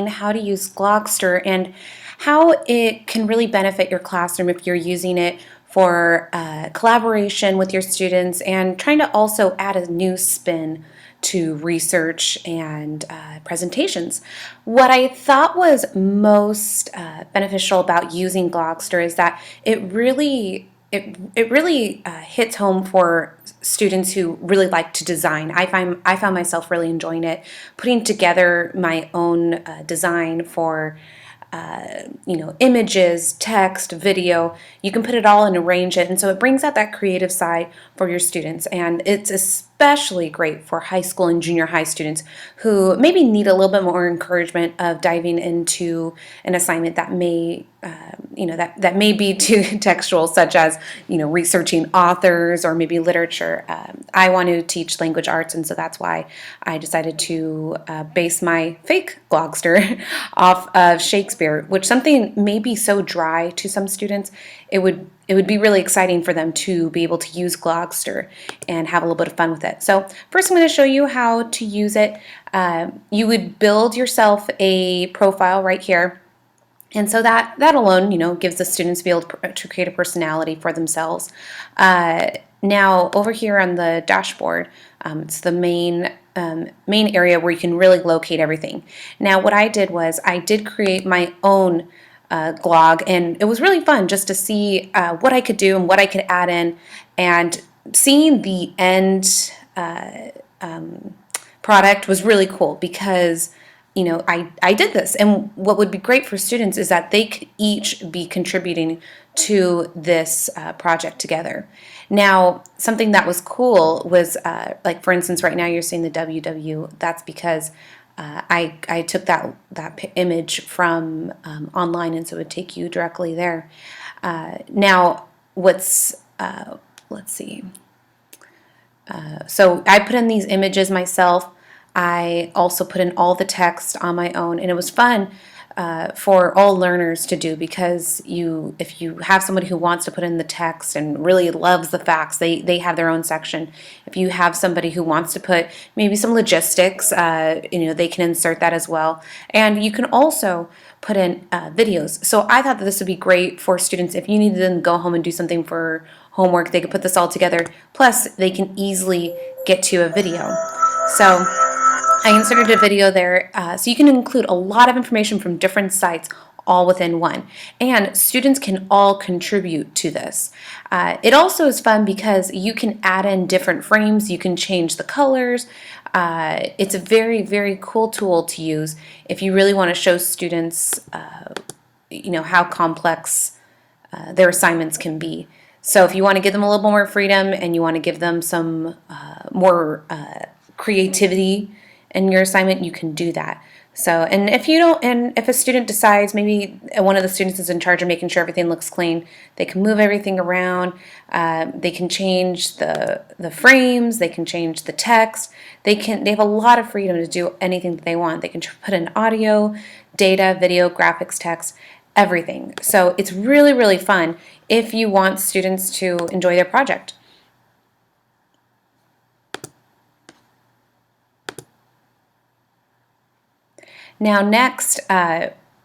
how to use Glogster and how it can really benefit your classroom if you're using it for collaboration with your students and trying to also add a new spin to research and presentations. What I thought was most beneficial about using Glogster is that it really hits home for students who really like to design. I found myself really enjoying it, putting together my own design for images, text, video. You can put it all and arrange it, and so it brings out that creative side for your students. And it's especially great for high school and junior high students who maybe need a little bit more encouragement of diving into an assignment that may that may be too textual, such as researching authors or maybe literature. I want to teach language arts, and so that's why I decided to base my fake Glogster off of Shakespeare, which something may be so dry to some students. It would be really exciting for them to be able to use Glogster and have a little bit of fun with it. So first I'm going to show you how to use it. You would build yourself a profile right here. And so that alone, gives the students to be able to create a personality for themselves. Now, over here on the dashboard, it's the main area where you can really locate everything. Now, what I did was I did create my own glog, and it was really fun just to see what I could do and what I could add in, and seeing the end product was really cool because I did this, and what would be great for students is that they could each be contributing to this project together. Now, something that was cool was, like for instance, right now you're seeing the WW. That's because I took that image from online, and so it would take you directly there. Now, let's see. So I put in these images myself. I also put in all the text on my own, and it was fun for all learners to do because if you have somebody who wants to put in the text and really loves the facts, they have their own section. If you have somebody who wants to put maybe some logistics, they can insert that as well. And you can also put in videos. So I thought that this would be great for students if you needed them to go home and do something for homework. They could put this all together. Plus, they can easily get to a video. So I inserted a video there, so you can include a lot of information from different sites all within one. And students can all contribute to this. It also is fun because you can add in different frames, you can change the colors. It's a very, very cool tool to use if you really want to show students how complex their assignments can be. So if you want to give them a little more freedom and you want to give them some more creativity in your assignment, you can do that. So, and if a student decides, maybe one of the students is in charge of making sure everything looks clean, they can move everything around. They can change the frames. They can change the text. They have a lot of freedom to do anything that they want. They can put in audio, data, video, graphics, text, everything. So it's really, really fun if you want students to enjoy their project. Now next,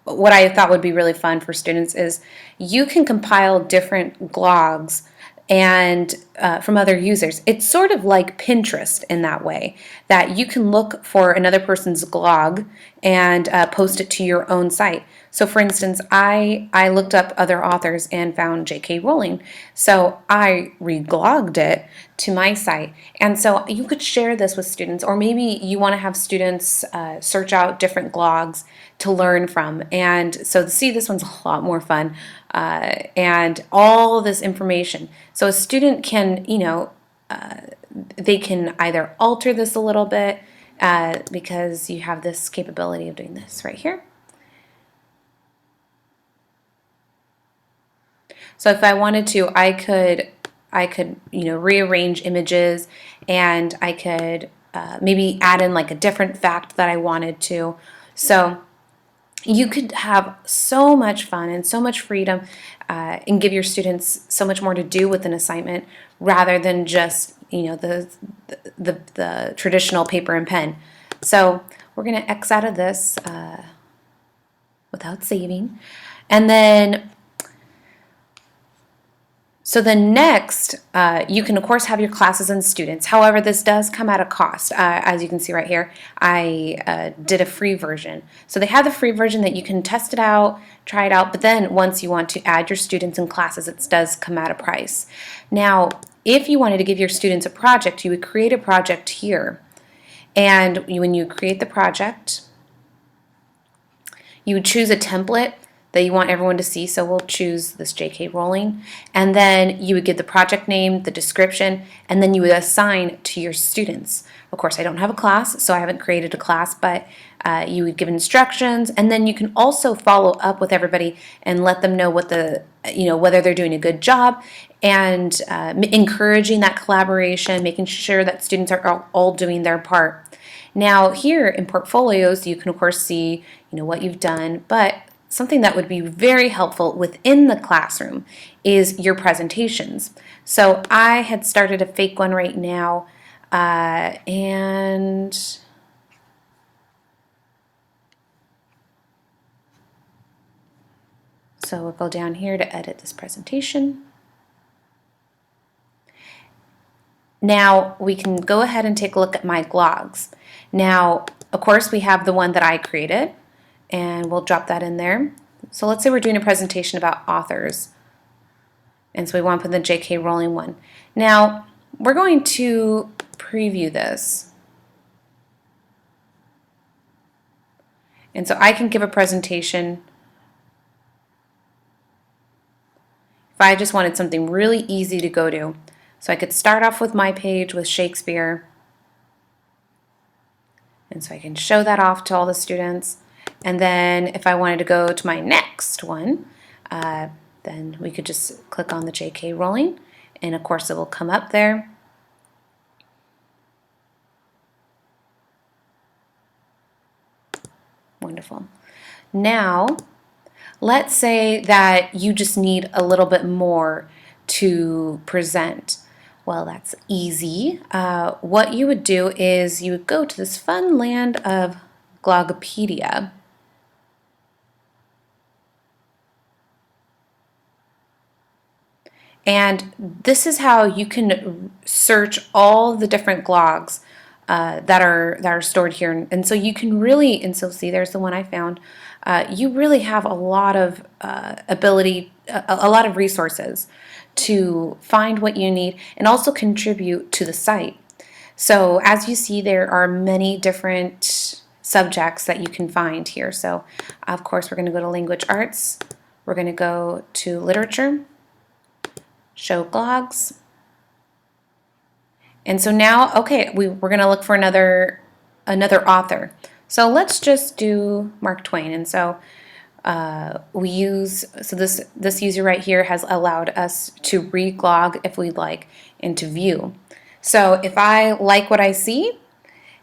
what I thought would be really fun for students is you can compile different glogs and from other users. It's sort of like Pinterest in that way, that you can look for another person's glog and post it to your own site. So for instance, I looked up other authors and found J.K. Rowling. So I reglogged it to my site. And so you could share this with students, or maybe you want to have students search out different glogs to learn from. And so see, this one's a lot more fun. And all this information. So a student can, they can either alter this a little bit because you have this capability of doing this right here. So if I wanted to, I could rearrange images, and I could maybe add in like a different fact that I wanted to. So you could have so much fun and so much freedom and give your students so much more to do with an assignment rather than just the traditional paper and pen. So we're going to X out of this. without saving. And then, so then next, you can of course have your classes and students. However, this does come at a cost. As you can see right here, I did a free version. So they have the free version that you can test it out, try it out, but then once you want to add your students and classes, it does come at a price. Now, if you wanted to give your students a project, you would create a project here. And when you create the project, you would choose a template that you want everyone to see. So we'll choose this JK Rowling. And then you would give the project name, the description, and then you would assign to your students. Of course, I don't have a class, so I haven't created a class, but you would give instructions, and then you can also follow up with everybody and let them know what whether they're doing a good job, and encouraging that collaboration, making sure that students are all doing their part. Now here in portfolios, you can of course see what you've done, but something that would be very helpful within the classroom is your presentations. So I had started a fake one right now, and so we'll go down here to edit this presentation. Now we can go ahead and take a look at my glogs. Now, of course, we have the one that I created, and we'll drop that in there. So let's say we're doing a presentation about authors, and so we want to put the J.K. Rowling one. Now, we're going to preview this. And so I can give a presentation if I just wanted something really easy to go to. So I could start off with my page with Shakespeare, and so I can show that off to all the students. And then if I wanted to go to my next one, then we could just click on the J.K. Rowling, and of course it will come up there. Wonderful. Now, let's say that you just need a little bit more to present. Well, that's easy. What you would do is you would go to this fun land of Glogopedia. And this is how you can search all the different glogs that are stored here. And so you can really, and so see, there's the one I found. You really have a lot of ability, a lot of resources to find what you need and also contribute to the site. So as you see, there are many different subjects that you can find here. So of course, we're going to go to language arts. We're going to go to literature, show blogs. And so now, okay, we're going to look for another author. So let's just do Mark Twain. And so this user right here has allowed us to re-glog if we'd like and to view. So if I like what I see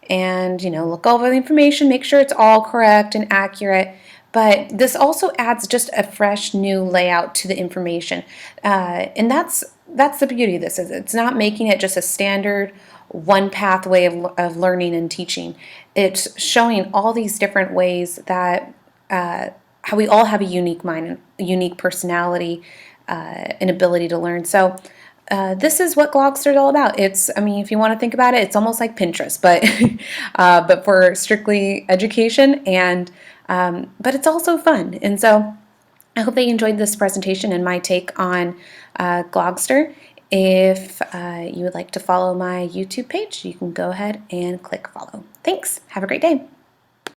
and look over the information, make sure it's all correct and accurate. But this also adds just a fresh new layout to the information, and that's the beauty of this. Is it's not making it just a standard one pathway of learning and teaching. It's showing all these different ways that how we all have a unique mind, a unique personality, and ability to learn. So this is what Glogster is all about. I mean, if you want to think about it, it's almost like Pinterest, but but for strictly education, and but it's also fun. And so I hope that you enjoyed this presentation and my take on Glogster. If you would like to follow my YouTube page, you can go ahead and click follow. Thanks. Have a great day.